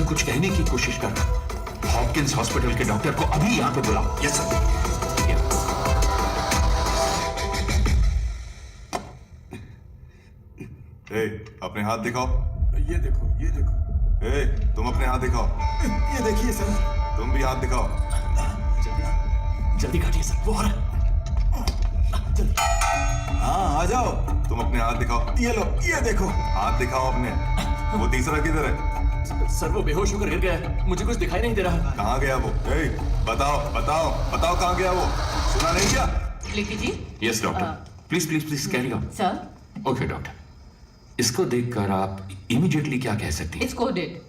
मुझसे कुछ कहने की कोशिश कर रहा है। हॉपकिंस हॉस्पिटल के डॉक्टर को अभी यहाँ पे बुलाओ। Yes sir. अपने हाथ दिखाओ। ये देखो, ये देखो। तुम अपने हाथ दिखाओ। ये देखिए सर। तुम भी हाथ दिखाओ। जल्दी काटिए सर, वो आ रहा है। जल्दी। हाँ, आ जाओ। तुम अपने हाथ दिखाओ। ये लो, ये देखो। हाथ दिखाओ अपने। वो तीसरा किधर है? सर वो बेहोश होकर गिर गया है, मुझे कुछ दिखाई नहीं दे रहा। कहाँ गया वो? बताओ बताओ बताओ, कहाँ गया वो? सुना नहीं क्या? लिखी जी। Yes doctor, please please please carry on. Sir. Okay doctor, इसको देखकर आप इमीडिएटली क्या कह सकती हैं? It's coded.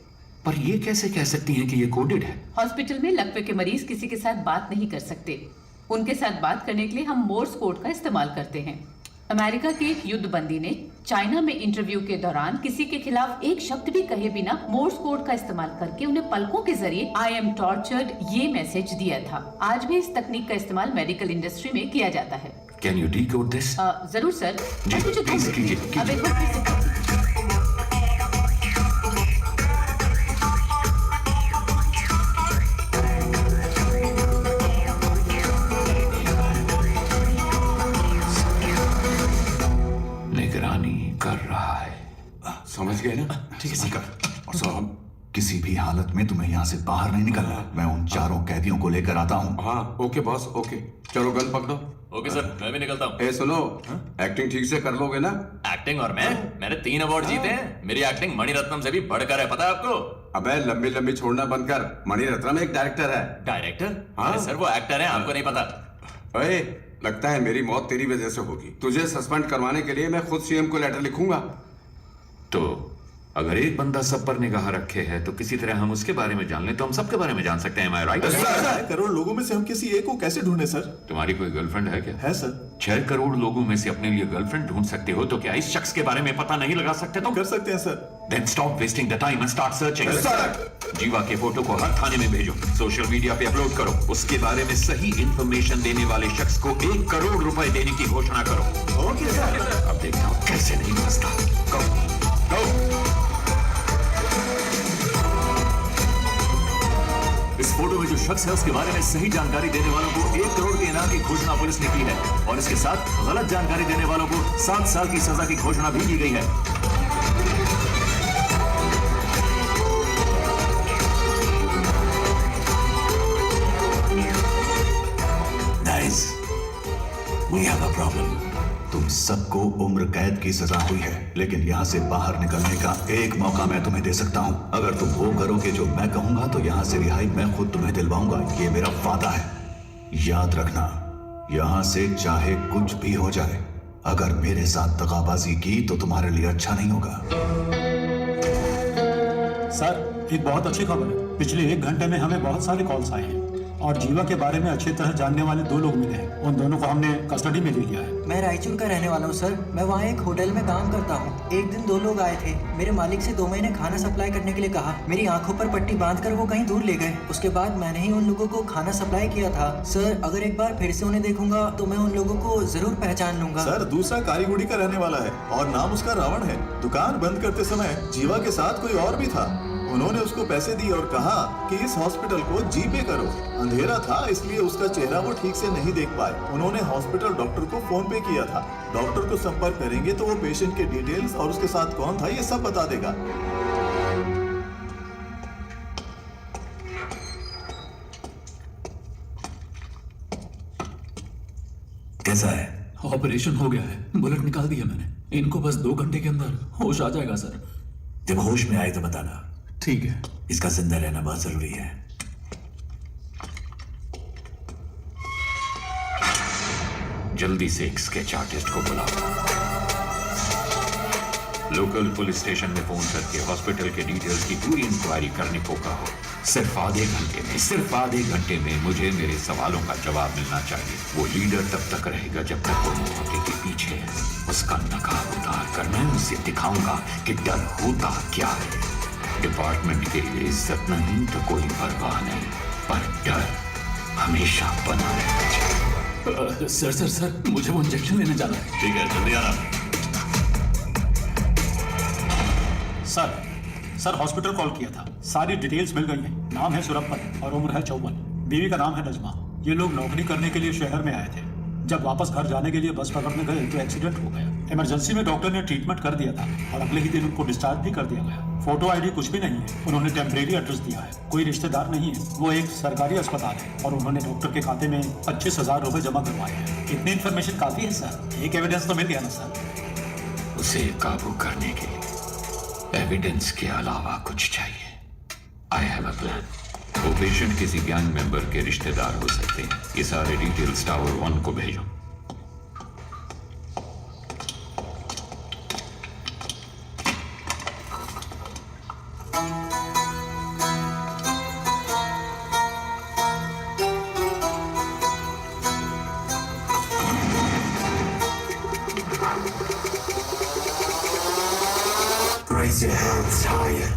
पर ये कैसे कह सकती हैं कि ये कोडेड है? हॉस्पिटल में लकवे के मरीज किसी के साथ बात नहीं कर सकते। उनके साथ बात करने के लिए हम मोर्स कोड का इस्तेमाल करते हैं। अमेरिका के एक युद्ध बंदी ने चाइना में इंटरव्यू के दौरान किसी के खिलाफ एक शब्द भी कहे बिना मोर्स कोड का इस्तेमाल करके उन्हें पलकों के जरिए आई एम टॉर्चर्ड ये मैसेज दिया था। आज भी इस तकनीक का इस्तेमाल मेडिकल इंडस्ट्री में किया जाता है। Can you decode this? जरूर सर। जी, प्लीज कीजिए, कीजिए। अब एक बार फिर से। समझ गए ना? ठीक है सर। और साहब, किसी भी हालत में तुम्हें यहाँ से बाहर नहीं निकलना। मैं उन चारों कैदियों को लेकर आता हूँ। हाँ ओके बॉस, ओके। चलो गन पकड़ो। ओके सर, मैं भी निकलता हूँ। ए सुनो, एक्टिंग ठीक से कर लोगे ना? एक्टिंग और मैंने 3 अवार्ड जीते हैं। मेरी एक्टिंग मणिरत्नम से भी बढ़कर है, पता है आपको? अबे लंबी लंबी छोड़ना बंद कर। मणिरत्नम एक डायरेक्टर है। डायरेक्टर? हाँ। अरे सर वो एक्टर है, आपको नहीं पता? ओए, लगता है मेरी मौत तेरी वजह से होगी। तुझे सस्पेंड करवाने के लिए मैं खुद सीएम को लेटर लिखूंगा। तो अगर एक बंदा सब पर निगाह रखे है तो किसी तरह हम उसके बारे में जान लें तो हम सबके बारे में जान सकते हैं। राइट? 6 करोड़ लोगों में से हम किसी एक को कैसे ढूंढे सर? तुम्हारी कोई गर्लफ्रेंड है क्या? है सर। 6 करोड़ लोगों में से अपने लिए गर्लफ्रेंड ढूंढ सकते हो तो क्या इस शख्स के बारे में पता नहीं लगा सकते? तो कर सकते हैं sir. Then stop wasting the time and start searching. जीवा के फोटो को हर थाने में भेजो, सोशल मीडिया पे अपलोड करो, उसके बारे में सही इंफॉर्मेशन देने वाले शख्स को 1 करोड़ रुपए देने की घोषणा करो। Okay sir. अब देखता हूँ कैसे नहीं फंसता। Go. Go. इस फोटो में जो शख्स है उसके बारे में सही जानकारी देने वालों को 1 करोड़ के इनाम की घोषणा पुलिस ने की है और इसके साथ गलत जानकारी देने वालों को 7 साल की सजा की घोषणा भी की गई है। Guys, we have a problem. तुम सबको उम्र कैद की सजा हुई है, लेकिन यहाँ से बाहर निकलने का एक मौका मैं तुम्हें दे सकता हूँ। अगर तुम वो करोगे जो मैं कहूंगा तो यहाँ से रिहाई मैं खुद तुम्हें दिलवाऊंगा। ये मेरा वादा है। याद रखना, यहाँ से चाहे कुछ भी हो जाए, अगर मेरे साथ दगाबाजी की तो तुम्हारे लिए अच्छा नहीं होगा। सर, एक बहुत अच्छी खबर है। पिछले 1 घंटे में हमें बहुत सारे कॉल्स आए हैं और जीवा के बारे में अच्छी तरह जानने वाले 2 लोग मिले हैं। उन दोनों को हमने कस्टडी में ले लिया है। मैं रायचूर का रहने वाला हूँ सर। मैं वहाँ एक होटल में काम करता हूँ। एक दिन 2 लोग आए थे। मेरे मालिक से 2 महीने खाना सप्लाई करने के लिए कहा। मेरी आंखों पर पट्टी बांधकर वो कहीं दूर ले गए। उसके बाद मैंने ही उन लोगों को खाना सप्लाई किया था। सर, अगर एक बार फिर से उन्हें देखूंगा तो मैं उन लोगों को जरूर पहचान लूंगा। सर, दूसरा कारीगुड़ी का रहने वाला है और नाम उसका रावण है। दुकान बंद करते समय जीवा के साथ कोई और भी था। उन्होंने उसको पैसे दिए और कहा कि इस हॉस्पिटल को जीपे करो। अंधेरा था इसलिए उसका चेहरा वो ठीक से नहीं देख पाए। उन्होंने हॉस्पिटल डॉक्टर को फोन पे किया था। डॉक्टर को संपर्क करेंगे तो वो पेशेंट के डिटेल्स और उसके साथ कौन था ये सब बता देगा। कैसा है? ऑपरेशन हो गया है, बुलेट निकाल दिया मैंने। इनको बस 2 घंटे के अंदर होश आ जाएगा सर। जब होश में आए तो बताना। ठीक है। इसका जिंदा रहना बहुत जरूरी है। जल्दी से एक स्केच आर्टिस्ट को बुलाओ। लोकल पुलिस स्टेशन में फोन करके हॉस्पिटल के डिटेल्स की पूरी इंक्वायरी करने को कहो। सिर्फ आधे घंटे में मुझे मेरे सवालों का जवाब मिलना चाहिए। वो लीडर तब तक रहेगा जब तक वो मौके के पीछे है। उसका नकाब उतार कर मैं उसे दिखाऊंगा कि डर होता क्या है। डिपार्टमेंट के लिए इज्जत नहीं तो कोई परवाह नहीं, पर डर हमेशा बना रहना चाहिए। सर, मुझे वो इंजेक्शन लेने जाना है। ठीक है, जल्दी आना। सर हॉस्पिटल कॉल किया था, सारी डिटेल्स मिल गई हैं। नाम है सुरप्पन और उम्र है 54। बीवी का नाम है नजमा। ये लोग नौकरी करने के लिए शहर में आए थे। जब वापस घर जाने के लिए बस पकड़ने गए तो एक्सीडेंट हो गया। इमरजेंसी में डॉक्टर ने ट्रीटमेंट कर दिया था और अगले ही दिन उनको डिस्चार्ज भी कर दिया गया। फोटो आईडी कुछ भी नहीं है। उन्होंने टेम्परेरी एड्रेस दिया है, कोई रिश्तेदार नहीं है। वो एक सरकारी अस्पताल है और उन्होंने डॉक्टर के खाते में 25,000 रुपए जमा करवाए हैं। इतनी इन्फॉर्मेशन काफी है सर, एक एविडेंस तो मिल गया ना सर। उसे काबू करने के लिए एविडेंस के अलावा कुछ चाहिए। I have a plan. वो पेशेंट किसी गैंग मेंबर के रिश्तेदार हो सकते हैं। ये सारे डिटेल्स टावर 1 को भेजो। Raise your hands higher.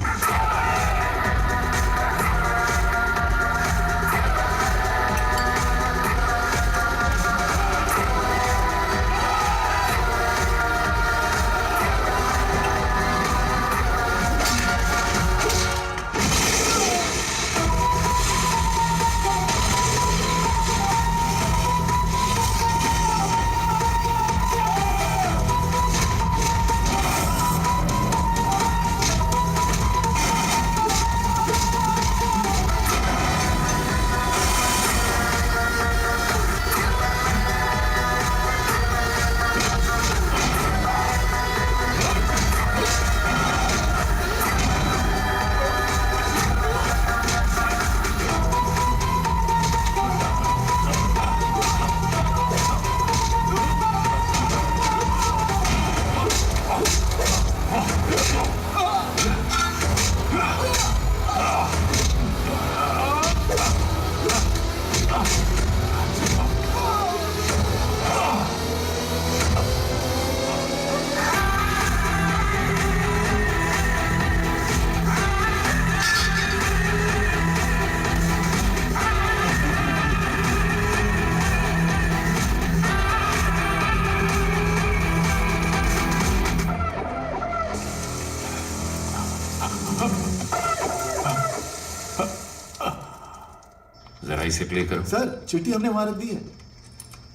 जरा इसे प्ले करो। सर चिट्ठी हमने वहां रख दी है।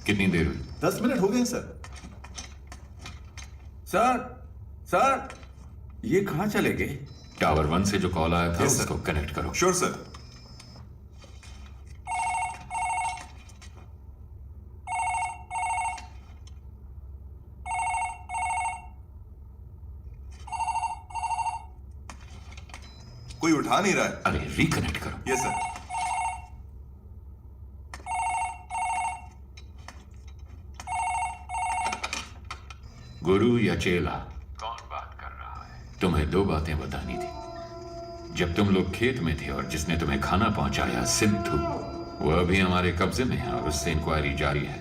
कितनी देर हुई? 10 मिनट हो गए सर। सर ये कहाँ चले गए? टावर 1 से जो कॉल आया था Yes, sir. उसको कनेक्ट करो। Sure sir. कोई उठा नहीं रहा है। अरे रिकनेक्ट करो। Yes sir. गुरु या चेला? कौन बात कर रहा है? तुम्हें 2 बातें बतानी थी। जब तुम लोग खेत में थे और जिसने तुम्हें खाना पहुंचाया सिद्धू, वो अभी हमारे कब्जे में है और उससे इंक्वायरी जारी है।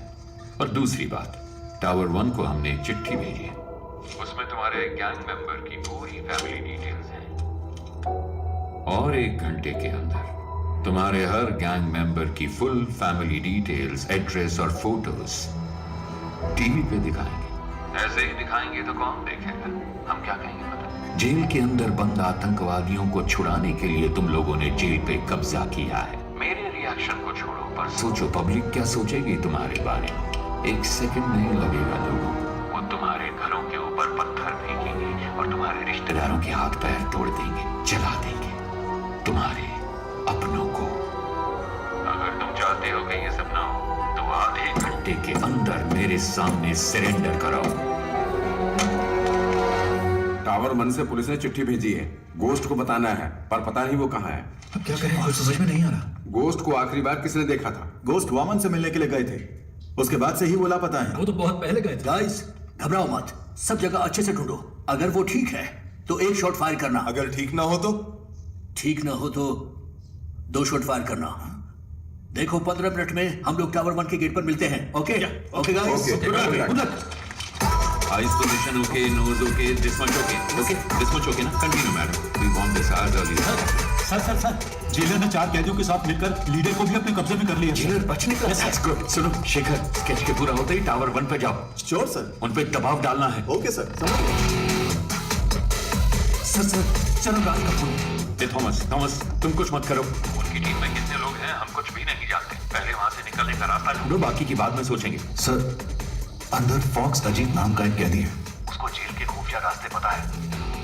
और दूसरी बात, टावर 1 को हमने एक चिट्ठी भेजी है। उसमें तुम्हारे गैंग मेंबर की पूरी फैमिली डिटेल्स हैं और 1 घंटे के अंदर तुम्हारे हर गैंग मेंबर की फुल फैमिली डिटेल्स, एड्रेस और फोटोज टीवी पे दिखाएंगे। ऐसे ही दिखाएंगे तो कौन देखेगा? हम क्या कहेंगे पता? जेल के अंदर बंद आतंकवादियों को छुड़ाने के लिए तुम लोगों ने जेल पे कब्जा किया है। मेरे रिएक्शन को छोड़ो, पर सोचो पब्लिक क्या सोचेगी तुम्हारे बारे में। 1 सेकंड नहीं लगेगा लोगों को, वो तुम्हारे घरों के ऊपर पत्थर फेंकेंगे और तुम्हारे रिश्तेदारों के हाथ पैर तोड़ देंगे, जला देंगे तुम्हारे अपनों को। अगर तुम चाहते हो कि ये सब ना हो तो आधे घंटे के अंदर मेरे सामने सरेंडर कराओ। टावर 1 से पुलिस ने चिट्ठी भेजी है। गोश्त को बताना है, पर पता नहीं वो कहाँ है। अब क्या करें? कुछ समझ में नहीं आ रहा। गोश्त को आखिरी बार किसने देखा था? गोश्त वामन से मिलने के लिए गए थे, उसके बाद से ही वो लापता है। वो तो बहुत पहले गए थे। गाइस घबराओ मत, सब जगह अच्छे से ढूंढो। अगर वो ठीक है तो 1 शॉट फायर करना, अगर ठीक ना हो तो? ठीक ना हो तो 2 शॉट फायर करना। देखो 15 मिनट में हम लोग टावर 1 के गेट पर मिलते हैं। Okay okay guys, good luck. Eyes position okay, nose okay, this much okay. Okay this much okay ना? Continue madam, we want this आज अर्ली। सर जेलर ने 4 कैदियों के साथ मिलकर लीडर को भी अपने कब्जे में कर लिया। जेलर बचने का? That's good. सुनो शेखर, स्केच के पूरा होते ही टावर 1 पे जाओ। Sure sir. उन पे दबाव डालना है। ओके सर, समझ गए। सर जनरल राज का फोन। थॉमस थॉमस तुम कुछ मत करो। उनकी टीम में कितने लोग हैं हम कुछ भी नहीं जानते। पहले वहां से निकलने का रास्ता ढूंढो, बाकी की बाद में सोचेंगे। सर, अंदर फॉक्स अजीत नाम का एक कैदी है। उसको जेल के खुफिया रास्ते पता है।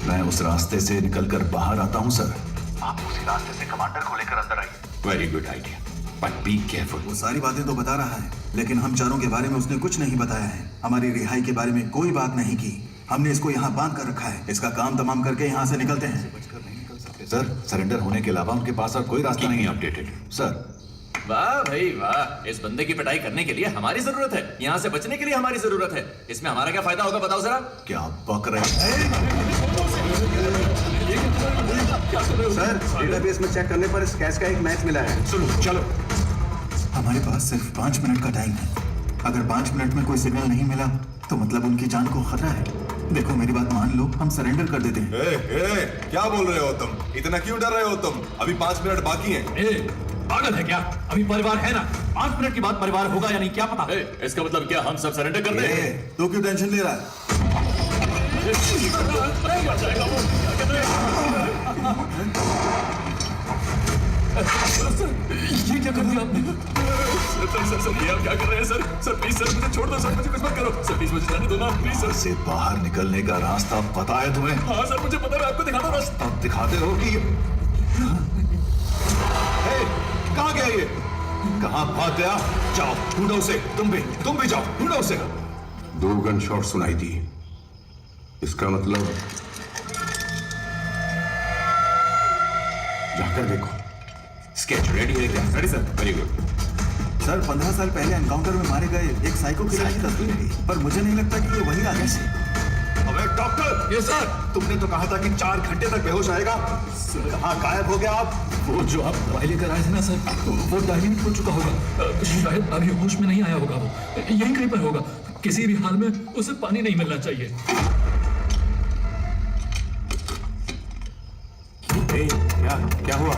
मैं उस रास्ते से निकलकर बाहर आता हूँ सर। आप उसी रास्ते से कमांडर को लेकर अंदर आइए। Very good idea, but be careful. वो सारी बातें तो बता रहा है, लेकिन हम चारों के बारे में उसने कुछ नहीं बताया है। हमारी रिहाई के बारे में कोई बात नहीं की। हमने इसको यहाँ बांध कर रखा है। इसका काम तमाम करके यहाँ से निकलते हैं। सर, सरेंडर होने के अलावा उनके पास और कोई रास्ता नहीं है। अपडेटेड सर, वाह भाई वाह, इस बंदे की पिटाई करने के लिए हमारी जरूरत है, यहाँ से बचने के लिए हमारी जरूरत है। इसमें हमारा क्या फायदा होगा बताओ जरा। क्या बक रहे हैं? सर, डेटाबेस में चेक करने पर इस कैश का एक मैच मिला है। सुनो चलो। हमारे पास सिर्फ 5 मिनट का टाइम है। अगर 5 मिनट में कोई सिग्नल नहीं मिला तो मतलब उनकी जान को खतरा है। देखो मेरी बात मान लो, हम सरेंडर कर देते हैं। क्या बोल रहे हो तुम? इतना क्यों डर रहे हो तुम? अभी 5 मिनट बाकी हैं। पागल है क्या? अभी परिवार है ना, 5 मिनट के बाद परिवार होगा या नहीं क्या पता। इसका मतलब क्या हम सब सरेंडर कर दें? तो क्यों टेंशन ले रहा है? ये क्या कर दिया आपने? सर ये आप क्या कर रहे हैं सर? सर प्लीज सर मुझे छोड़ दो सर, मुझे कुछ मत करो सर, प्लीज मुझे जाने दो ना प्लीज सर। से बाहर निकलने का रास्ता पता है तुम्हें? हाँ सर मुझे पता है, मैं आपको दिखाता हूँ रास्ता। अब दिखाते हो कि कहाँ गया ये? कहाँ भाग गया? जाओ ढूंढो उसे। तुम भी जाओ ढूंढो उसे। 2 गन शॉट सुनाई दी। इसका मतलब जाकर देखो। स्केच रेडी है क्या? Ready sir, very good. Sir 15 साल पहले एनकाउंटर में मारे गए एक साइको किलर की तस्वीर है, पर मुझे नहीं लगता कि ये वही आदमी है। अबे डॉक्टर! ये सर, तुमने तो कहा था कि 4 घंटे तक बेहोश आएगा। कहाँ गायब हो गया आप? वो जो आप दवाई लेकर आए थे ना सर, वो डायल्यूट हो चुका होगा। शायद अभी होश में नहीं आया होगा। वो यहीं कहीं पर होगा। किसी भी हाल में उसे पानी नहीं मिलना चाहिए। क्या हुआ?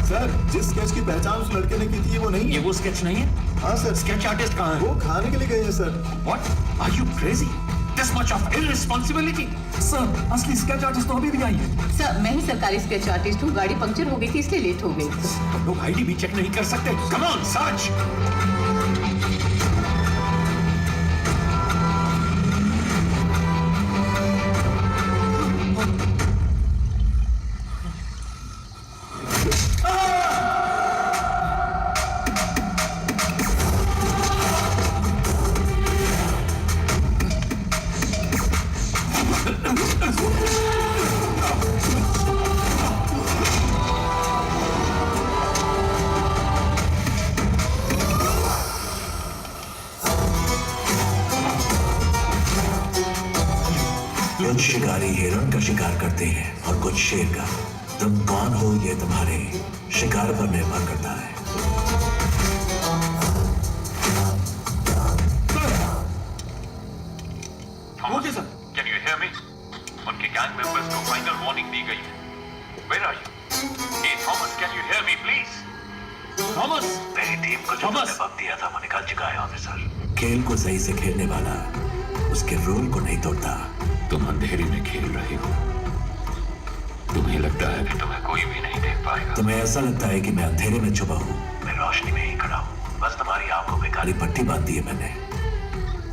सर जिस स्केच की पहचान उस लड़के ने की थी वो नहीं है। वो स्केच नहीं है? हाँ सर। स्केच आर्टिस्ट कहाँ है? वो खाने के लिए गए हैं sir. What? Are you crazy? This much of irresponsibility? Sir असली स्केच आर्टिस्ट तो अभी भी आई है। सर मैं ही सरकारी स्केच आर्टिस्ट हूँ। गाड़ी पंक्चर हो गई थी इसलिए लेट हो गई। तुम लोग आईडी भी चेक नहीं कर सकते? Come on, search! कुछ शिकारी हिरण का शिकार करते हैं और कुछ शेर का। तुम कौन हो ये तुम्हारे शिकार पर निर्भर करता है। Okay, sir. Can you hear me? उनके गैंग मेंबर्स को फाइनल वार्निंग दी गई है। Where are you? Hey Thomas, can you hear me please? Thomas! मेरी टीम को जो तुमने वक्त दिया था वो निकल चुका है ऑफिसर। खेल को सही से खेलने वाला उसके रूल को नहीं तोड़ता। तुम अंधेरे में खेल रहे हो। तुम्हें लगता है कि तुम्हें कोई भी नहीं देख पाएगा। तुम्हें ऐसा लगता है कि मैं अंधेरे में छुपा हूँ। मैं रोशनी में ही खड़ा हूँ। बस तुम्हारी आंखों में काली पट्टी बांध दी है मैंने।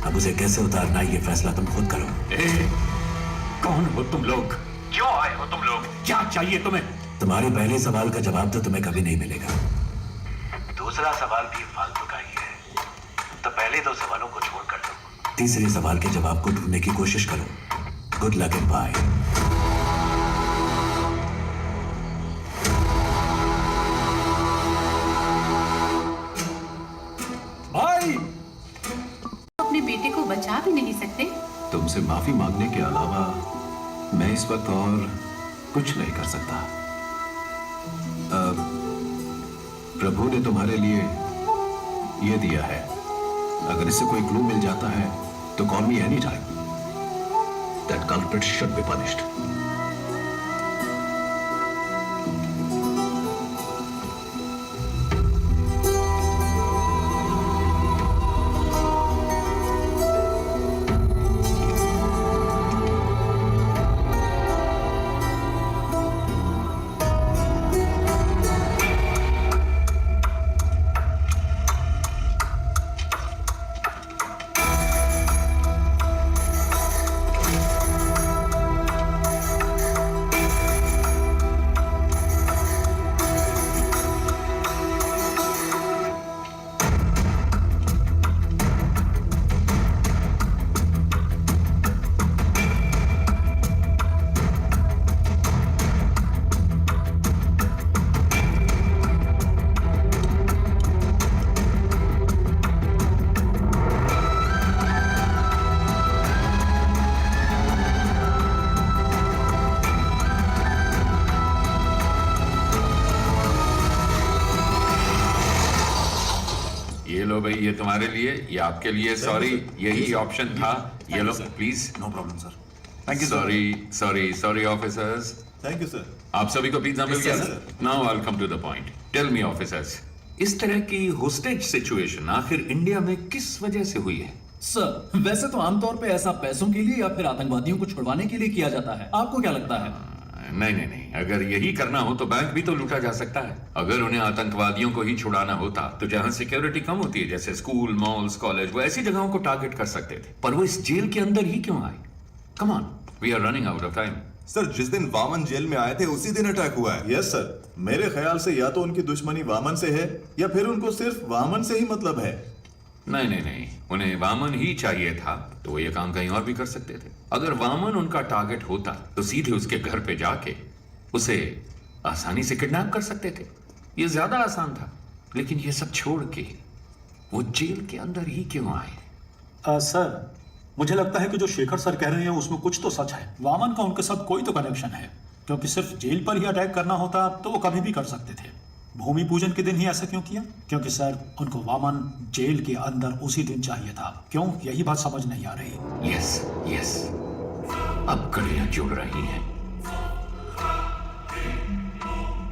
अब उसे कैसे उतारना है ये फैसला तुम खुद करो। कौन हो तुम लोग? क्यों आए हो तुम लोग? क्या चाहिए तुम्हें? तुम्हारे पहले सवाल का जवाब तो तुम्हें कभी नहीं मिलेगा। दूसरा सवाल भी फालतू का ही है, तो पहले 2 सवालों को छोड़कर दो। तीसरे सवाल के जवाब को ढूंढने की कोशिश करो। Good luck and bye. भाई अपने बेटे को बचा भी नहीं सकते। तुमसे माफी मांगने के अलावा मैं इस वक्त और कुछ नहीं कर सकता। प्रभु ने तुम्हारे लिए यह दिया है। अगर इससे कोई क्लू मिल जाता है तो call me any time. That culprit should be punished. ये तुम्हारे लिए, ये आपके लिए। सॉरी, यही ऑप्शन था। ये लो please. No problem sir. Thank you. Sorry officers. Thank you sir. आप सभी को पिज्जा मिल गया? Sir. Now I come to the point. Tell me officers, इस तरह की होस्टेज सिचुएशन आखिर इंडिया में किस वजह से हुई है? सर, वैसे तो आमतौर पे ऐसा पैसों के लिए या फिर आतंकवादियों को छुड़वाने के लिए किया जाता है। आपको क्या लगता है? नहीं, अगर यही करना हो तो बैंक भी तो लूटा जा सकता है। अगर उन्हें आतंकवादियों को ही छुड़ाना होता तो जहां सिक्योरिटी कम होती है, जैसे स्कूल, मॉल्स, कॉलेज, वो ऐसी जगहों को टारगेट कर सकते थे। पर वो इस जेल के अंदर ही क्यों आए? Come on, we are running out of time. Sir, जिस दिन वामन जेल में आए थे उसी दिन अटैक हुआ है। यस सर, मेरे ख्याल से या तो उनकी दुश्मनी वामन से है या फिर उनको सिर्फ वामन से ही मतलब है। नहीं, उन्हें वामन ही चाहिए था तो वो ये काम कहीं और भी कर सकते थे। अगर वामन उनका टारगेट होता तो सीधे उसके घर पे जाके उसे आसानी से किडनैप कर सकते थे। ये ज्यादा आसान था। लेकिन ये सब छोड़ के वो जेल के अंदर ही क्यों आए? सर, मुझे लगता है कि जो शेखर सर कह रहे हैं उसमें कुछ तो सच है। वामन का उनके साथ कोई तो कनेक्शन है, क्योंकि सिर्फ जेल पर ही अटैक करना होता तो वो कभी भी कर सकते थे। भूमि पूजन के दिन ही ऐसा क्यों किया? क्योंकि सर, उनको वामन जेल के अंदर उसी दिन चाहिए था। क्यों? यही बात समझ नहीं आ रही। यस, अब कड़ियां जुड़ रही हैं।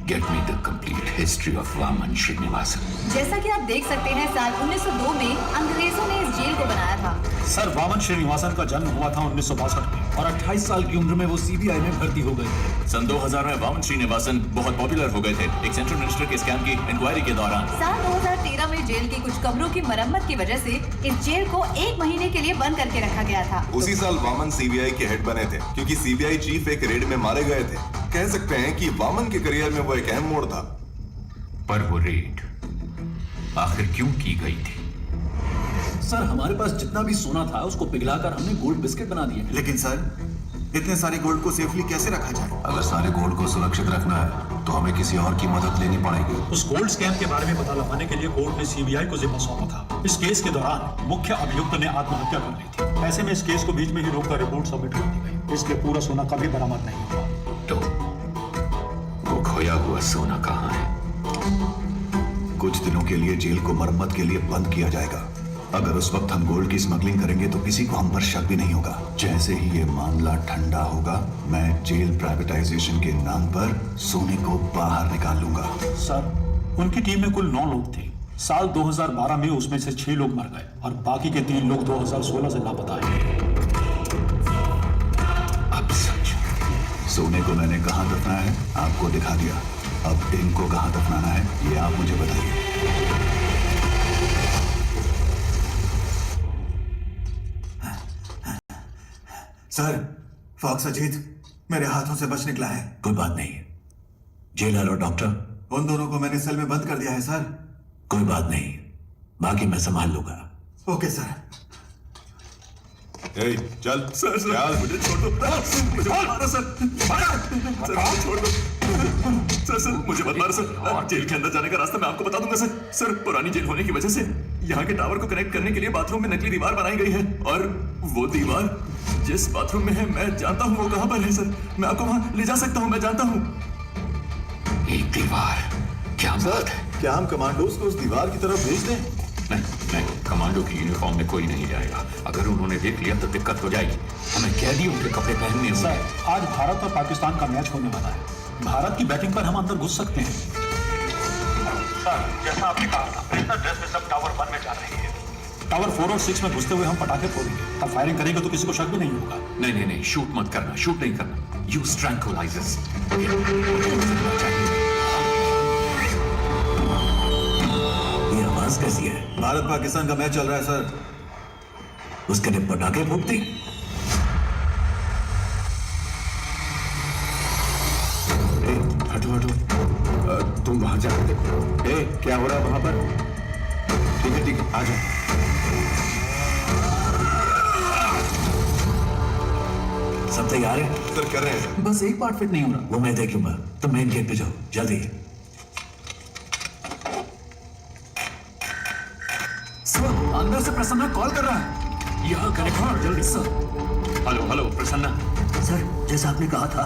Get me the complete history of Vaman Srinivasan. जैसा कि आप देख सकते हैं, साल 1902 में अंग्रेजों ने इस जेल को बनाया था। सर, वामन श्रीनिवासन का जन्म हुआ था 1962 में और 28 साल की उम्र में वो सीबीआई में भर्ती हो गए थे। सन 2000 में वामन श्रीनिवासन बहुत पॉपुलर हो गए थे एक सेंट्रल मिनिस्टर के स्कैम की इंक्वायरी के दौरान। साल 2013 में जेल की कुछ कमरों की मरम्मत की वजह से इस जेल को 1 महीने के लिए बंद करके रखा गया था। उसी साल वामन सीबीआई के हेड बने थे, क्योंकि सीबीआई चीफ एक रेड में मारे गए थे। कह सकते हैं कि वामन के करियर में वो एक अहम मोड़ था। पर वो रेड आखिर क्यों की गई थी? सर, हमारे पास जितना भी सोना था उसको पिघलाकर हमने गोल्ड बिस्किट बना दिए। लेकिन सर, इतने सारे गोल्ड को सेफली कैसे रखा जाए? अगर सारे गोल्ड को सुरक्षित रखना है तो हमें किसी और की मदद लेनी पड़ेगी। उस गोल्ड स्कैम के बारे में पता लगाने के लिए कोर्ट ने सीबीआई को जिम्मा सौंपा था। इस केस के दौरान मुख्य अभियुक्त ने आत्महत्या कर ली थी। ऐसे में इस केस को बीच में ही रोककर रिपोर्ट सबमिट कर दी गई। इसलिए पूरा सोना कभी बरामद नहीं हुआ। तो वो खोया हुआ सोना कहाँ है? कुछ दिनों के लिए जेल को मरम्मत के लिए बंद किया जाएगा। अगर उस वक्त हम गोल्ड की स्मगलिंग करेंगे तो किसी को हम पर शक भी नहीं होगा। जैसे ही ये मामला ठंडा होगा, मैं जेल प्राइवेटाइजेशन के नाम पर सोने को बाहर निकाल लूंगा। सर, उनकी टीम में कुल 9 लोग थे। साल 2012 में उसमें से 6 लोग मर गए और बाकी के 3 लोग 2016 से लापता हैं। अब सच। सोने को मैंने कहाँ दफनाया है आपको दिखा दिया। अब इनको कहाँ दफनाना है ये आप मुझे बताइए। सर, फॉक्स अजीत मेरे हाथों से बच निकला है। कोई बात नहीं, जेलर और डॉक्टर उन दोनों को मैंने सेल में बंद कर दिया है सर। कोई बात नहीं, बाकी मैं संभाल लूंगा। Okay sir. चल सर, मुझे छोड़ दो। मुझे मत मारो सर। सर, मुझे छोड़ दो। सर, मुझे मत मारो सर। जेल के अंदर जाने का रास्ता मैं आपको बता दूंगा सर। सर, पुरानी जेल होने की वजह से यहाँ के टावर को कनेक्ट करने के लिए बाथरूम में नकली दीवार बनाई गई है, और वो दीवार जिस बाथरूम में है मैं जानता हूँ वो कहाँ पर है सर। मैं आपको वहाँ ले जा सकता हूँ, मैं जानता हूँ। एक दीवार? क्या बात है? क्या हम कमांडोज को उस दीवार की तरफ भेज दें? नहीं, कमांडो की यूनिफॉर्म में कोई नहीं जाएगा। अगर उन्होंने देख लिया तो दिक्कत हो जाएगी। हमें कैदियों के कपड़े पहनने होंगे। सर, आज भारत और पाकिस्तान का मैच होने वाला है। भारत की बैटिंग पर हम अंदर घुस सकते हैं। सर, जैसा आपने कहा था, प्रिजनर ड्रेस में सब टावर 1 में जा रहे हैं। टावर 4 और 6 में घुसते हुए हम पटाखे फोड़ेंगे। तब फायरिंग करेंगे तो किसी को शक भी नहीं होगा। नहीं, शूट मत करना, शूट नहीं करना। Use tranquillisers. ये आवाज कैसी है? भारत पाकिस्तान का मैच चल रहा है सर। उसके लिए पटाखे फूटती? हटो, तुम वहां जाकर देखो। क्या हो रहा है वहां पर? ठीक है, आ जाओ। सब तैयार है? सर, कर रहे हैं। बस एक पार्ट फिट नहीं हो रहा। वो मैं देख लूंगा। तुम मेन गेट पे जाओ, जल्दी। सर, अंदर से प्रसन्ना कॉल कर रहा है। यहाँ कनेक्ट जल्दी सर। हेलो प्रसन्ना। सर, जैसा आपने कहा था,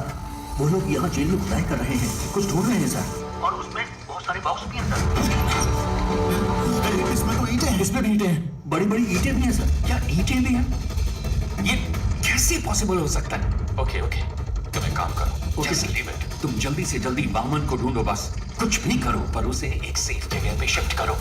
वो लोग यहाँ जेल में खुदाई कर रहे हैं, कुछ ढूंढ रहे हैं सर। और उसमें बहुत सारे बॉक्स भी हैं सर। इसमें तो ईंटें हैं। इसमें भी ईंटें हैं। बड़ी बड़ी ईंटें भी हैं सर। क्या ईंटें भी हैं? ये कैसे पॉसिबल हो सकता है? ओके ओके, तुम एक काम करो, Okay, just sir. Leave it. तुम जल्दी से जल्दी वामन को ढूंढो, बस कुछ भी करो पर उसे एक सेफ जगह पे शिफ्ट करो।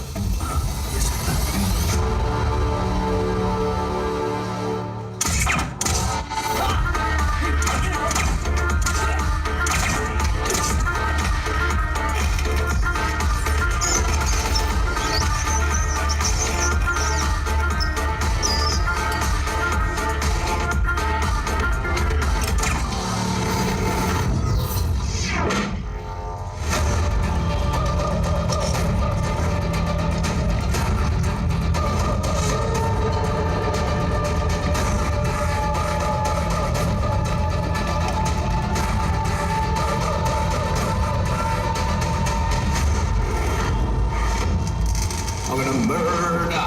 I'm gonna murder.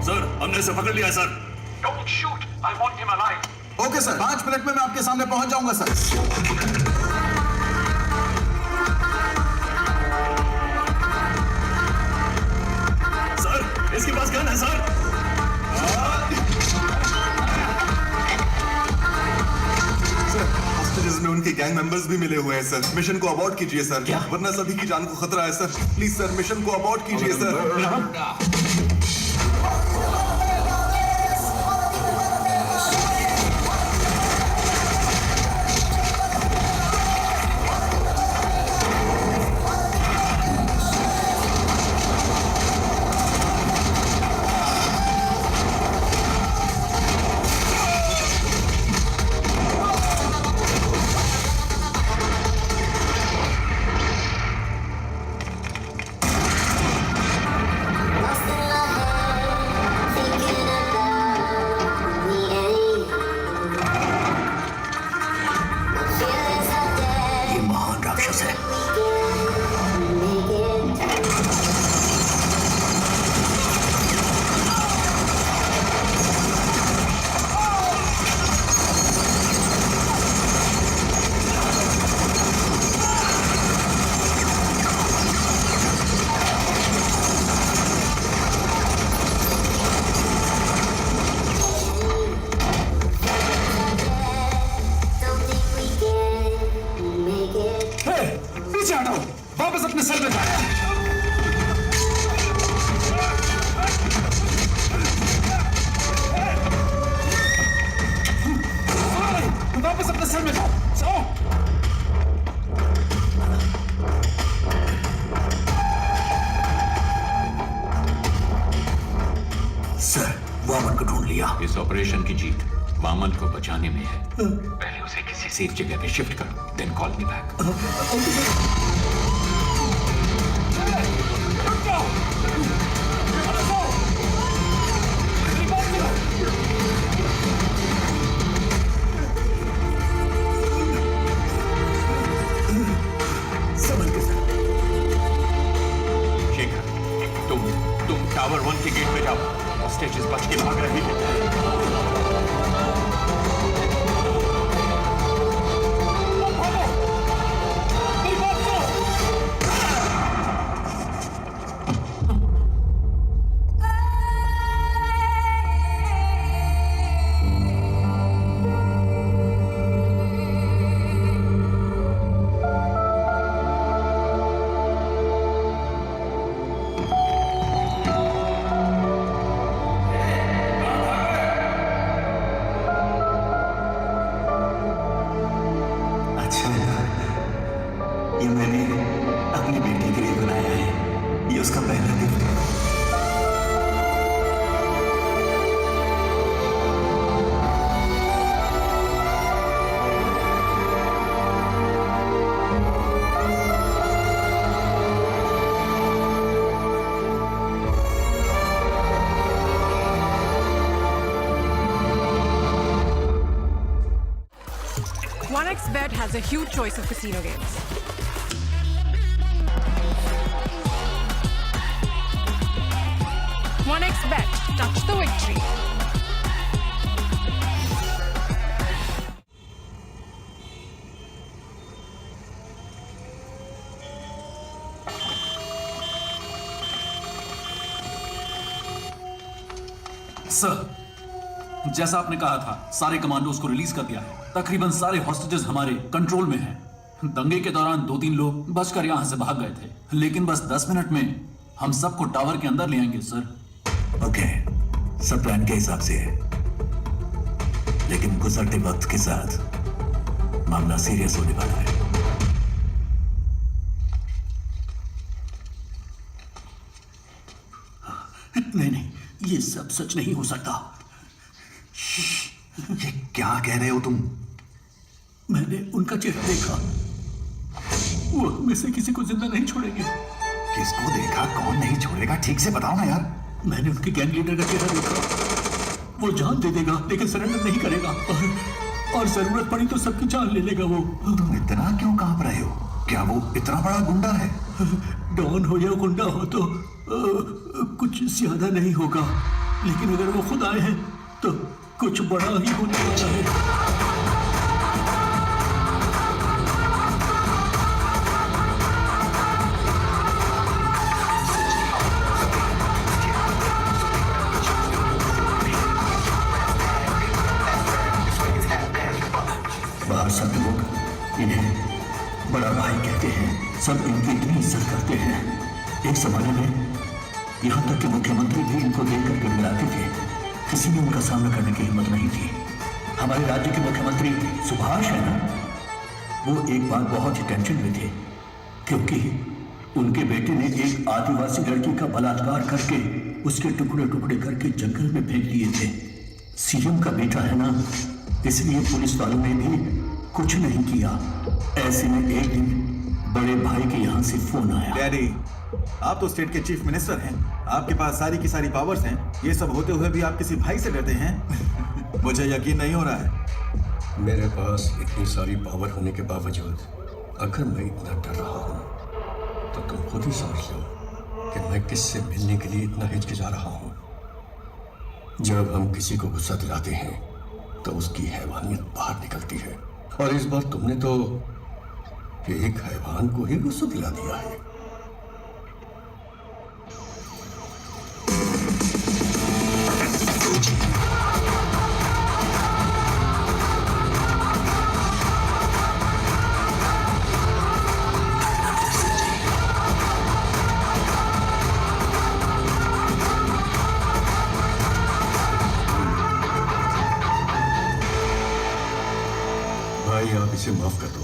सर, हमने इसे पकड़ लिया है sir. Don't shoot, I want him alive. Okay sir, 5 minute में मैं आपके सामने पहुंच जाऊंगा सर। सर, इसके पास गन है सर। हॉस्पिटल्स में उनके गैंग मेंबर्स भी मिले हुए हैं सर। मिशन को अबॉर्ट कीजिए सर, वरना सभी की जान को खतरा है सर। प्लीज सर, मिशन को अबॉर्ट कीजिए सर। ये महान राक्षस है। पीछे हटो, वापस अपने सेल में जाओ। वापस अपने सेल में जाओ। जाओ। सर, वामन को ढूंढ लिया। इस ऑपरेशन की जीत वामन को बचाने में है। पहले उसे किसी सेफ जगह पे शिफ्ट करो, then call me back. Shekhar, तुम टावर 1 के गेट पे जाओ। हॉस्टेजेस बच के भाग रही है। अच्छा है ना? ये मैंने अपनी बेटी के लिए बनाया है। ये उसका पहला गिफ्ट है। OneXBet has a huge choice of casino games. yet touched the victory. Sir, जैसा आपने कहा था, सारे कमांडोज को रिलीज कर दिया है। तकरीबन सारे हॉस्टेजेस हमारे कंट्रोल में हैं। दंगे के दौरान 2-3 लोग बचकर यहां से भाग गए थे, लेकिन बस 10 मिनट में हम सबको टावर के अंदर ले आएंगे सर। ओके, सब प्लान के हिसाब से है, लेकिन गुजरते वक्त के साथ मामला सीरियस होने वाला है। नहीं नहीं, ये सब सच नहीं हो सकता। ये क्या कह रहे हो तुम? मैंने उनका चेहरा देखा, वो में से किसी को जिंदा नहीं छोड़ेंगे। किसको देखा? कौन नहीं छोड़ेगा? ठीक से बताओ ना यार। मैंने उनके गैंग लीडर का चेहरा देखा। वो जान दे देगा लेकिन सरेंडर नहीं करेगा, और जरूरत पड़ी तो सबकी जान ले लेगा वो। तुम इतना क्यों कांप रहे हो? क्या वो इतना बड़ा गुंडा है? डॉन हो या गुंडा हो तो कुछ ज्यादा नहीं होगा, लेकिन अगर वो खुद आए हैं तो कुछ बड़ा ही होने वाला है। बाहर सब लोग इन्हें बड़ा भाई कहते हैं, सब इनकी इतनी इज्जत करते हैं। एक जमाने में यहाँ तक कि मुख्यमंत्री भी इनको देखकर गिड़गिड़ाते थे। किसी ने उनका सामना करने की हिम्मत नहीं थी। हमारे राज्य के मुख्यमंत्री सुभाष है ना, वो एक बार बहुत ही टेंशन में थे, क्योंकि उनके बेटे ने एक आदिवासी लड़की का बलात्कार करके उसके टुकड़े टुकड़े करके जंगल में फेंक दिए थे। सीएम का बेटा है ना, इसलिए पुलिस वालों ने भी कुछ नहीं किया। ऐसे में एक दिन बड़े भाई के यहाँ से फोन आया। डैडी, आप तो स्टेट के चीफ मिनिस्टर हैं, आपके पास सारी की सारी पावर्स हैं। ये सब होते हुए भी आप किसी भाई से डरते हैं? मुझे यकीन नहीं हो रहा है। मेरे पास इतनी सारी पावर होने के बावजूद अगर मैं इतना डर रहा हूँ तो तुम खुद ही समझ लो कि मैं किससे मिलने के लिए इतना हिचकिचा रहा हूँ। जब हम किसी को गुस्सा दिलाते हैं तो उसकी हैवानियत बाहर निकलती है, और इस बार तुमने तो एक हैवान को ही गुस्सा दिला दिया है। भाई आप इसे माफ कर दो।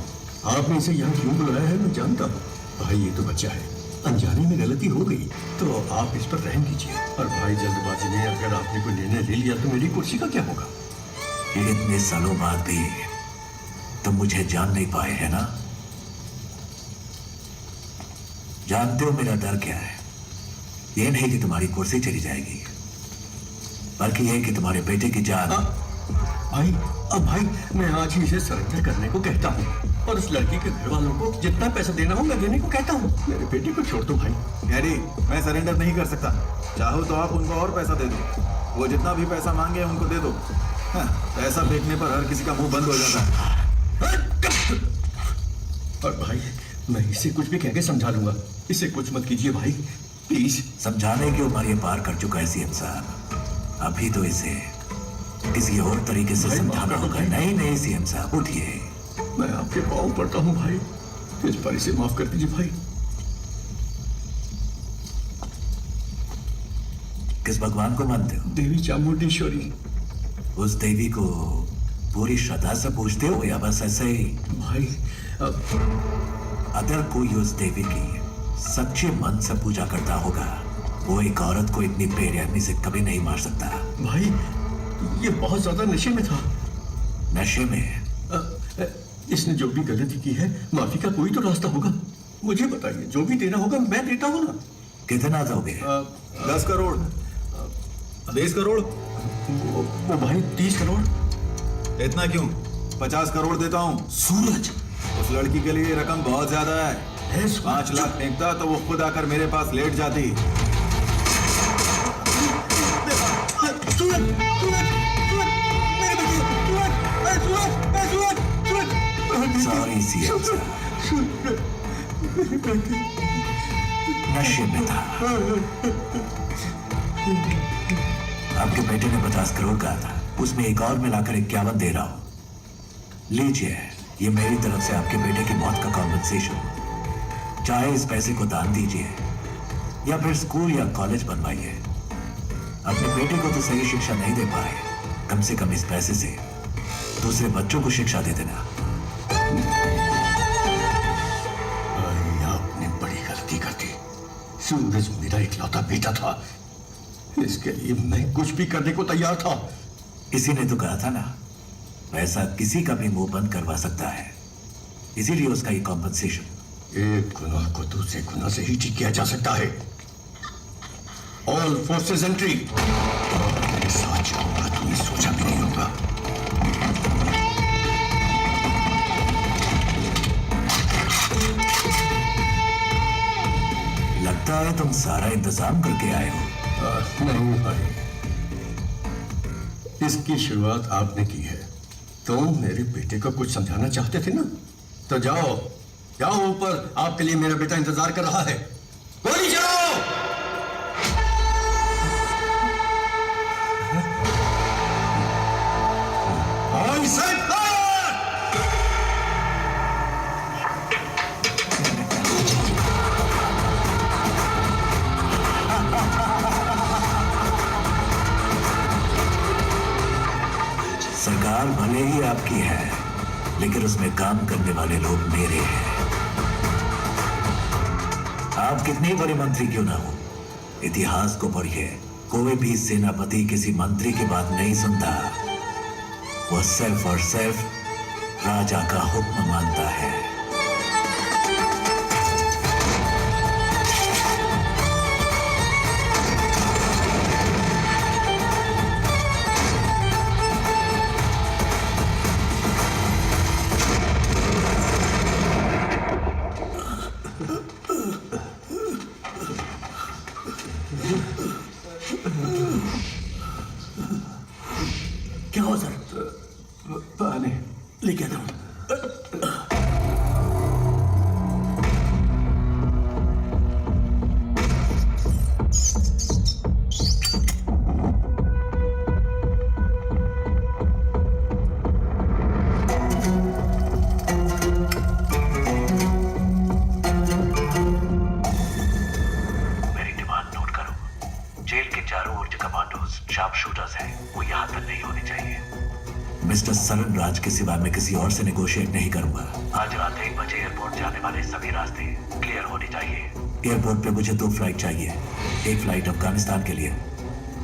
आपने इसे यहाँ क्यों बुलाया है मैं जानता हूँ। भाई ये तो बच्चा है, अनजाने में गलती हो गई तो आप इस पर रहम कीजिए। और भाई जल्दबाजी में अगर आपने कोई निर्णय ले लिया तो मेरी कुर्सी का क्या होगा? इतने सालों बाद भी तुम मुझे जान नहीं पाए है ना? जानते हो मेरा डर क्या है? ये नहीं कि तुम्हारी कुर्सी चली जाएगी, बल्कि यह कि तुम्हारे बेटे की जान। भाई अब भाई मैं आज ही इसे सरेंडर करने को कहता हूँ, और उस लड़की के घर वालों को जितना पैसा देना हो मैं देने को कहता हूँ। मेरे बेटे को छोड़ दो भाई। डैडी, मैं सरेंडर नहीं कर सकता। चाहो तो आप उनको और पैसा दे दो, वो जितना भी पैसा मांगे उनको दे दो। हाँ, पैसा देखने पर हर किसी का मुंह बंद हो जाता है। और भाई मैं इसे कुछ भी कह के समझा लूंगा, इसे कुछ मत कीजिए भाई प्लीज। समझाने की उम्र ये पार कर चुका है सीएम साहब, अभी तो इसे किसी और तरीके से समझाना होगा। नहीं नहीं सीएम साहब उठिए। मैं आपके पाँव पड़ता हूँ भाई, इस पर इसे माफ कर दीजिए भाई। किस भगवान को मानते हो? देवी चामुंडेश्वरी। उस देवी को पूरी श्रद्धा से पूजते हो या बस ऐसे ही? भाई अगर कोई उस देवी की सच्चे मन से पूजा करता होगा, वो एक औरत को इतनी बेरहमी से कभी नहीं मार सकता। भाई ये बहुत ज्यादा नशे में था। नशे में? इसने जो भी गलती की है माफी का कोई तो रास्ता होगा। मुझे बताइए, जो भी देना होगा मैं देता हूँ ना। कितना दोगे? 10 करोड़, 20 करोड़। वो भाई 30 करोड़। इतना क्यों? 50 करोड़ देता हूँ। सूरज, उस लड़की के लिए रकम बहुत ज्यादा है। 5 लाख फेंकता तो वो खुद आकर मेरे पास लेट जाती। सीएम साहब नशे में था। आपके बेटे ने 50 करोड़ कहा था, उसमें एक और मिलाकर 51 दे रहा हूं। लीजिए, ये मेरी तरफ से आपके बेटे की मौत का कॉम्पनसेशन। चाहे इस पैसे को दान दीजिए या फिर स्कूल या कॉलेज बनवाइए। अपने बेटे को तो सही शिक्षा नहीं दे पाए, कम से कम इस पैसे से दूसरे बच्चों को शिक्षा दे देना। आपने बड़ी गलती कर दी। सूरज मेरा इकलौता बेटा था, इसके लिए मैं कुछ भी करने को तैयार था। इसी ने तो कहा था ना, पैसा किसी का भी मुंह बंद करवा सकता है, इसीलिए उसका ये कॉम्पनसेशन। एक गुनाह को दूसरे गुनाह से ही ठीक किया जा सकता है। All forces entry. मेरे साथ जाऊंगा, तुमने सोचा भी नहीं होगा। लगता है तुम सारा इंतजाम करके आए हो। नहीं भाई, इसकी शुरुआत आपने की है। तुम मेरे बेटे को कुछ समझाना चाहते थे ना, तो जाओ जाओ ऊपर, आपके लिए मेरा बेटा इंतजार कर रहा है। गोली चलाओ। On set fire. सरकार भले ही आपकी है, लेकिन उसमें काम करने वाले लोग मेरे हैं। आप कितने बड़े मंत्री क्यों ना हो, इतिहास को पढ़िए, कोई भी सेनापति किसी मंत्री की बात नहीं सुनता। वो सिर्फ और सिर्फ राजा का हुक्म मानता है। क्या हो सर? पानी लेके आता हूं। मेरी डिमांड नोट करो। जेल के चारों ओर जो कमांडोज शार्प शूटर्स हैं, वो यहाँ तक नहीं होने चाहिए। मिस्टर सरन राज के सिवा मैं किसी और से नेगोशिएट नहीं करूंगा। आज रात 1 बजे एयरपोर्ट जाने वाले सभी रास्ते क्लियर होने चाहिए। एयरपोर्ट पे मुझे 2 फ्लाइट चाहिए, एक फ्लाइट अफगानिस्तान के लिए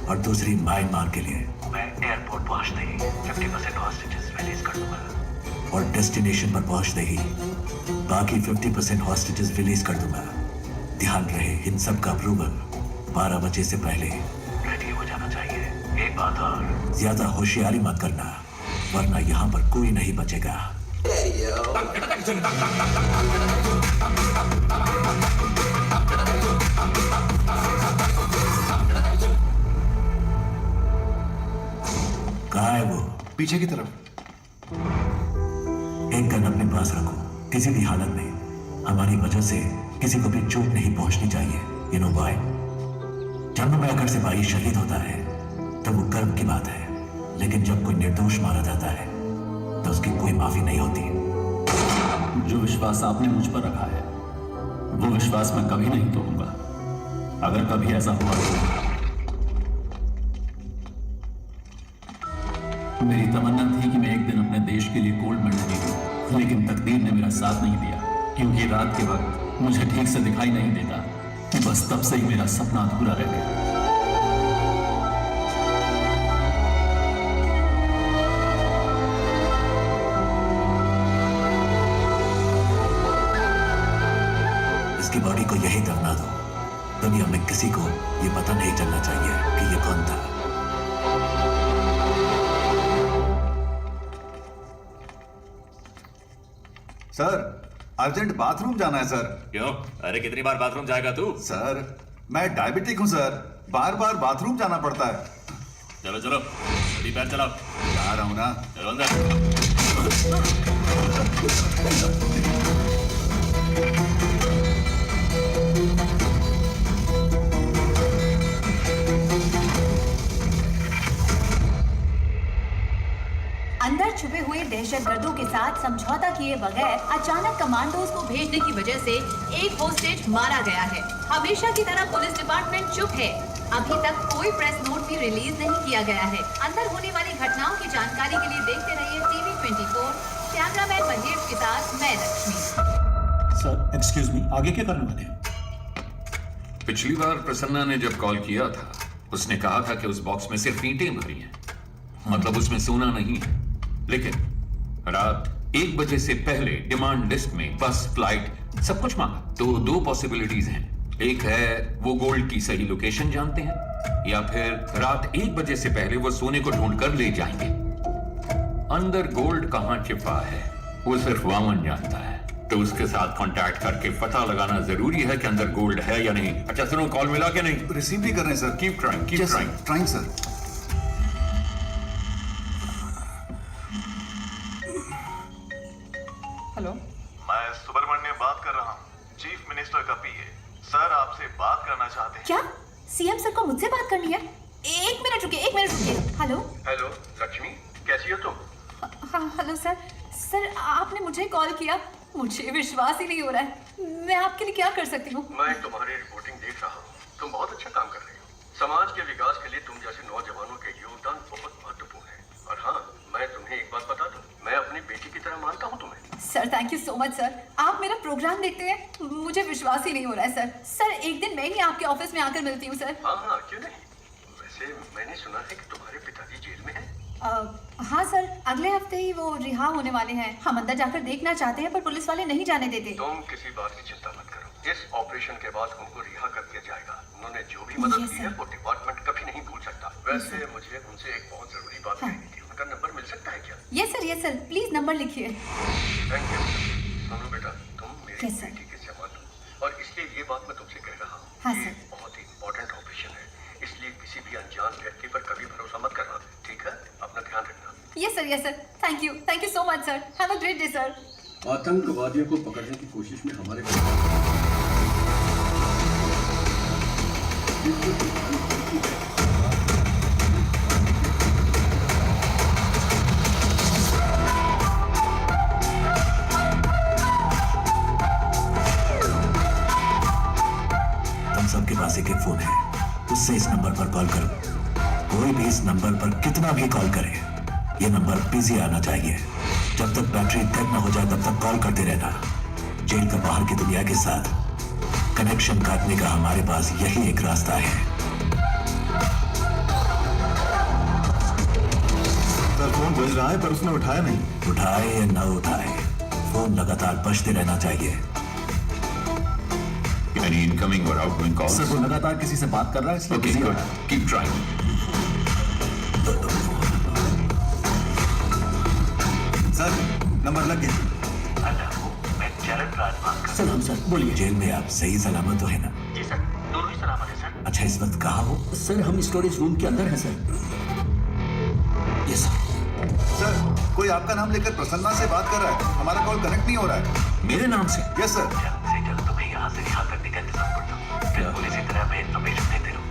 और दूसरी म्यांमार के लिए। मैं एयरपोर्ट पहुंचते ही 50% हॉस्टेजेस रिलीज कर दूंगा और डेस्टिनेशन पर पहुंचते ही बाकी 50% हॉस्टेजेस रिलीज कर दूंगा। ध्यान रहे, इन सब का अप्रूवल 12 बजे से पहले रेडी हो जाना चाहिए। एक बात और, ज्यादा होशियारी मत करना, वरना यहाँ पर कोई नहीं बचेगा। कहाँ है वो? पीछे की तरफ। एक गन अपने पास रखो। किसी भी हालत में हमारी वजह से किसी को भी चोट नहीं पहुंचनी चाहिए। You know why? जब में अगर सिपाही शहीद होता है तो वो गर्व की बात है, लेकिन जब कोई निर्दोष मारा जाता है तो उसकी कोई माफी नहीं होती। जो विश्वास आपने मुझ पर रखा है, वो विश्वास मैं कभी नहीं तोड़ूंगा। अगर कभी ऐसा हुआ तो मेरी तमन्ना थी कि मैं एक दिन अपने देश के लिए गोल्ड मेडल जीतूं, लेकिन तकदीर ने मेरा साथ नहीं दिया, क्योंकि रात के वक्त मुझे ठीक से दिखाई नहीं देता। बस तब से ही मेरा सपना अधूरा रह गया। इसकी बॉडी को यही दफना दो। दुनिया में किसी को ये पता नहीं चलना चाहिए कि ये कौन था। सर, अर्जेंट बाथरूम जाना है सर। क्यों? अरे कितनी बार बाथरूम जाएगा तू? सर, मैं डायबिटिक हूं सर, बार बार बाथरूम जाना पड़ता है। चलो चलो, जल्दी पैर चलाओ। जा रहा हूं ना। चलो अंदर। अंदर छुपे हुए दहशतगर्दों के साथ समझौता किए बगैर अचानक कमांडोज को भेजने की वजह से एक होस्टेज मारा गया है। हमेशा की तरह पुलिस डिपार्टमेंट चुप है। अभी तक कोई प्रेस नोट भी रिलीज नहीं किया गया है। अंदर होने वाली घटनाओं की जानकारी के लिए देखते रहिए टीवी 24। कैमरामैन महेश के साथ मैं लक्ष्मी। सर एक्सक्यूज मी, आगे क्या करने वाले हैं? पिछली बार प्रसन्ना ने जब कॉल किया था उसने कहा था कि उस बॉक्स में सिर्फ ईंटें भरी हैं, मतलब उसमें सोना नहीं है। लेकिन रात 1 बजे से पहले डिमांड लिस्ट में बस, फ्लाइट सब कुछ मांगा। तो 2 पॉसिबिलिटीज हैं। एक है वो गोल्ड की सही लोकेशन जानते हैं, या फिर रात 1 बजे से पहले वो सोने को ढूंढ कर ले जाएंगे। अंदर गोल्ड कहां छिपा है वो सिर्फ वामन जानता है, तो उसके साथ कांटेक्ट करके पता लगाना जरूरी है कि अंदर गोल्ड है या नहीं। अच्छा सुनो, कॉल मिला क्या? नहीं रिसीव भी कर रहे हैं sir. Keep trying, keep trying. Trying sir. Hello, मैं सुब्रमण्यम बात कर रहा हूँ, चीफ मिनिस्टर का पीए। सर आपसे बात करना चाहते हैं। क्या सीएम सर को मुझसे बात करनी है? 1 मिनट रुकिए, 1 मिनट रुकिए। हेलो हेलो लक्ष्मी, कैसी हो तुम? हाँ हेलो सर। सर आपने मुझे कॉल किया, मुझे विश्वास ही नहीं हो रहा है। मैं आपके लिए क्या कर सकती हूँ? मैं तुम्हारी रिपोर्टिंग देख रहा हूँ, तुम बहुत अच्छा काम कर रही हो। समाज के विकास के लिए तुम जैसे नौजवानों के योगदान बहुत महत्वपूर्ण है। और हाँ, मैं तुम्हें एक बात बता दूं, मैं अपनी बेटी की तरह मानता हूँ तुम्हें। Sir thank you so much sir. आप मेरा प्रोग्राम देखते हैं, मुझे विश्वास ही नहीं हो रहा है सर। सर एक दिन मैं ही आपके ऑफिस में आकर मिलती हूँ सर। हाँ हाँ, क्यों नहीं। वैसे मैंने सुना है कि तुम्हारे पिताजी जेल में हैं। हाँ सर, अगले हफ्ते ही वो रिहा होने वाले हैं। हम अंदर जाकर देखना चाहते हैं पर पुलिस वाले नहीं जाने देते। तुम किसी बात की चिंता मत करो, इस ऑपरेशन के बाद उनको रिहा कर दिया जाएगा। उन्होंने जो भी मदद की है वो डिपार्टमेंट कभी नहीं भूल सकता। वैसे मुझे उनसे एक बहुत जरूरी बात कहनी थी, उनका नंबर मिल सकता है क्या? यस सर प्लीज नंबर लिखिए। Thank you. सुनो बेटा, तुम मेरी बेटी के समान हो और इसलिए ये बात मैं तुमसे कह रहा हूँ। ये बहुत ही इम्पोर्टेंट ऑपरेशन है, इसलिए किसी भी अनजान व्यक्ति पर कभी भरोसा मत करना, ठीक है? अपना ध्यान रखना। Yes sir. Thank you so much sir. Have a great day sir. आतंकवादियों को पकड़ने की कोशिश में हमारे तुम सबके पास एक फोन है, उससे इस नंबर पर कॉल करो। कोई भी इस नंबर पर कितना भी कॉल करे, ये नंबर बिजी आना चाहिए। जब तक बैटरी डेड न हो जाए तब तक कॉल करते रहना। जेल का बाहर की दुनिया के साथ कनेक्शन काटने का हमारे पास यही एक रास्ता है। सर फोन बज रहा है पर उसने उठाया नहीं। उठाए या न उठाए, फोन लगातार बजते रहना चाहिए। Any incoming or outgoing calls? Sir वो लगातार किसी से बात कर रहा है, इसलिए Okay, good. Keep trying. Sir number लग गया। मैं चरण राज बात कर। सलाम सर, बोलिए। जेल में आप सही सलामत तो है ना? जी सर, दोनों ही सलामत है सर। अच्छा, इस वक्त कहाँ हो? सर हम स्टोरेज रूम के अंदर हैं सर। यस सर कोई आपका नाम लेकर प्रसन्ना से बात कर रहा है, हमारा कॉल कनेक्ट नहीं हो रहा है। मेरे नाम से? Yes sir. जल्द से जल्द तुम्हें यहाँ से रिहा करने का इंतजाम करना, फिर पुलिस की तरह मैं इन्फॉर्मेशन देते रहो।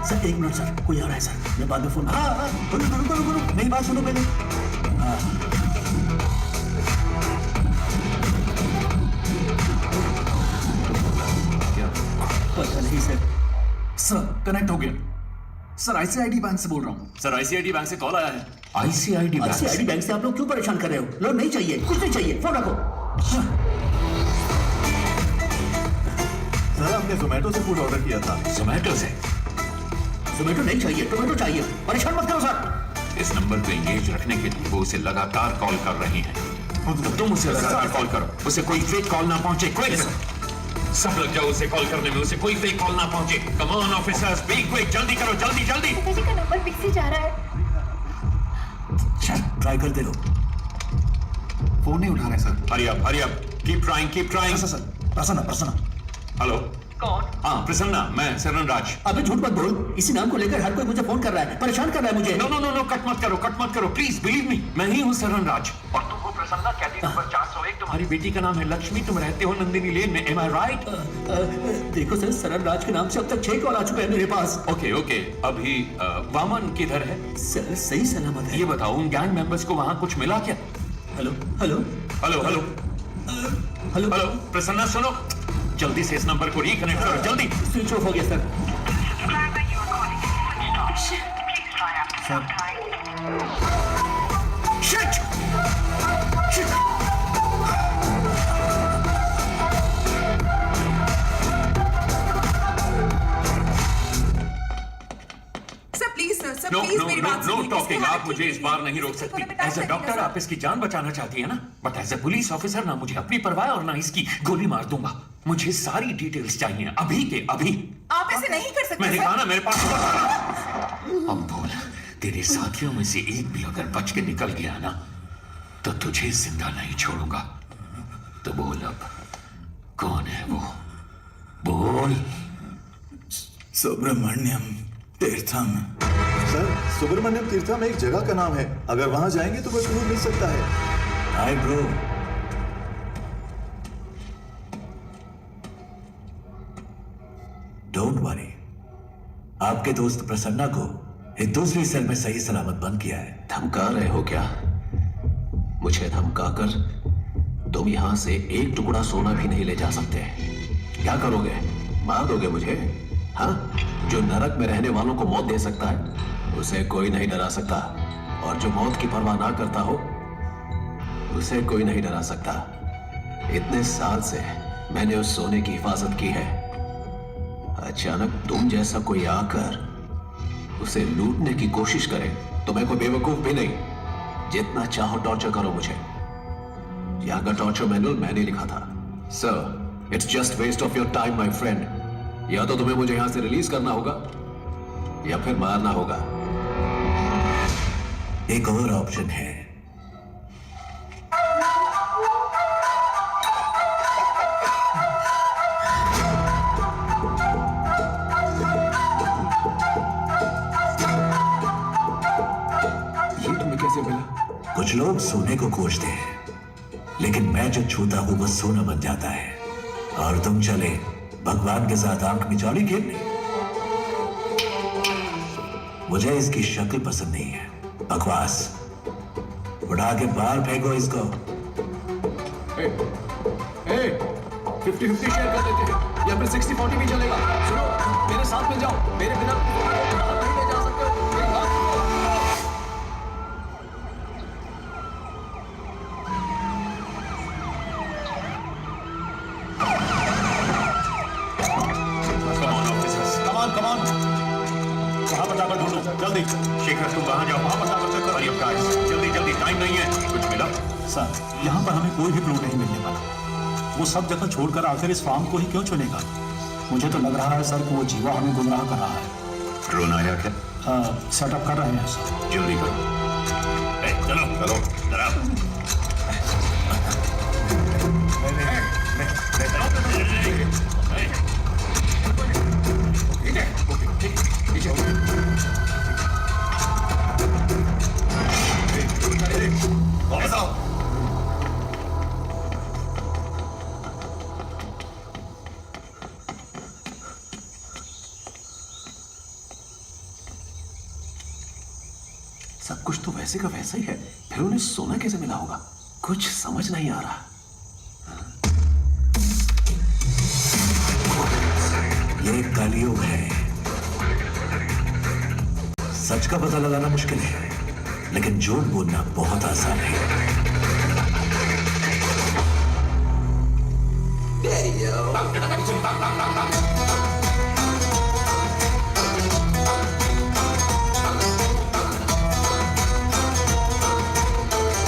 सर 1 मिनट सर, कोई आ रहा है सर, मैं बाद में फोन। हाँ रुको, मेरी बात सुनो पहले। पता नहीं सर कनेक्ट हो गया। सर आईसीआईडी बैंक से बोल रहा हूँ। सर आईसीआईडी बैंक से कॉल आया है। आईसीआईडी बैंक से आप लोग क्यों परेशान कर रहे हो? लोन नहीं चाहिए, कुछ नहीं चाहिए, फोन रखो। सर हमने जोमेटो से फूड ऑर्डर किया था। जोमेटो से? जोमेटो नहीं चाहिए, टोमेटो चाहिए। परेशान मत करो सर। इस नंबर पे एंगेज रखने के लिए वो उसे लगातार कॉल कर रही हैं। तो तुम उसे लगातार कॉल करो, उसे कोई फेक कॉल ना पहुंचे। क्विक सब लग जाओ उसे कॉल करने में, उसे कोई फेक कॉल ना पहुंचे। Come on officers, be quick, जल्दी करो, जल्दी जल्दी। पिताजी का नंबर बिजी जा रहा है। ट्राई करते रहो। फोन नहीं उठा रहे sir. Hurry up, keep trying, keep trying. Sir Prasanna. Hello, कौन? हाँ प्रसन्ना, मैं शरण राज। अबे झूठ मत बोल, इसी नाम को लेकर हर कोई मुझे फोन कर रहा है, परेशान कर रहा है मुझे। नो, कट मत करो, प्लीज बिलीव मी, मैं ही हूँ शरण राज। और तुम तुम्हारी बेटी का नाम है लक्ष्मी, तुम रहते हो नंदिनी लेन में, एम आई राइट? देखो सर, सरल राज के नाम से अब तक 6 कॉल आ चुके हैं मेरे पास। ओके ओके, अभी वामन किधर है? सर सही सलामत है। ये बताओ, उन गैंग मेंबर्स को वहां कुछ मिला क्या? Hello hello hello hello hello hello, Prasanna सुनो, जल्दी से इस नंबर को रिकनेक्ट करो, जल्दी। स्विच ऑफ हो गया sir. Shit! Shit! No no no no talking, आप मुझे इस बार नहीं रोक सकती। एज ए डॉक्टर आप इसकी जान बचाना चाहती है ना, but as a police officer ना मुझे अपनी परवाह और ना इसकी गोली मार दूंगा। मुझे सारी डिटेल्स चाहिए अभी के अभी। आप ऐसे नहीं कर सकते। मैंने कहा ना मेरे पास। अब बोल, तेरे साथियों में से एक भी अगर बच के निकल गया ना तो तुझे जिंदा नहीं छोड़ूंगा। तो बोल अब, कौन है वो? बोल। सुब्रमण्यम तीर्थम। सर, सुब्रमण्यम तीर्थम एक जगह का नाम है, अगर वहां जाएंगे तो कोई क्लू मिल सकता है। हाय ब्रो, डोंट वरी, आपके दोस्त प्रसन्ना को एक दूसरी सेल में सही सलामत बंद किया है। धमका रहे हो क्या? मुझे धमकाकर तुम यहां से एक टुकड़ा सोना भी नहीं ले जा सकते। क्या करोगे? मार दोगे मुझे? हाँ? जो नरक में रहने वालों को मौत दे सकता है उसे कोई नहीं डरा सकता, और जो मौत की परवाह ना करता हो उसे कोई नहीं डरा सकता। इतने साल से मैंने उस सोने की हिफाजत की है, अचानक तुम जैसा कोई आकर उसे लूटने की कोशिश करे तो मैं कोई बेवकूफ भी नहीं। जितना चाहो टॉर्चर करो मुझे, यहां का टॉर्चर मैनुअल मैंने लिखा था। Sir, it's just waste of your time my friend. या तो तुम्हें मुझे यहां से रिलीज करना होगा या फिर मारना होगा। एक और ऑप्शन है। ये तुम्हें कैसे मिला? कुछ लोग सोने को खोजते हैं, लेकिन मैं जो छूता हूं वो सोना बन जाता है। और तुम चले भगवान के साथ आंख मिचौली खेलने। मुझे इसकी शक्ल पसंद नहीं है, बकवास। उड़ा के बाहर फेंको इसको। 50-50 शेयर कर लेते हैं, या फिर 60-40 भी चलेगा। सुनो, मेरे साथ मिल जाओ, मेरे बिना नहीं ले जा सकते हो। मेरी बात जल्दी। शेखर, तुम वहां जाओ, वहां पता करो। जल्दी जल्दी, टाइम नहीं है। कुछ मिला? सर, यहाँ पर हमें कोई भी क्लू नहीं मिलने वाला। वो सब जगह छोड़कर आखिर इस फार्म को ही क्यों चुनेगा? मुझे तो लग रहा है सर कि वो जीवा हमें गुमराह कर रहा है। ड्रोन आया क्या? सेटअप कर रहे हैं सर। जल्दी करो। चलो चलो जरा। वापस आओ। सब कुछ तो वैसे का वैसा ही है, फिर उन्हें सोना कैसे मिला होगा? कुछ समझ नहीं आ रहा। ये कलयुग है। सच का पता लगाना मुश्किल है, लेकिन झूठ बोलना बहुत आसान है। Daddy, yo.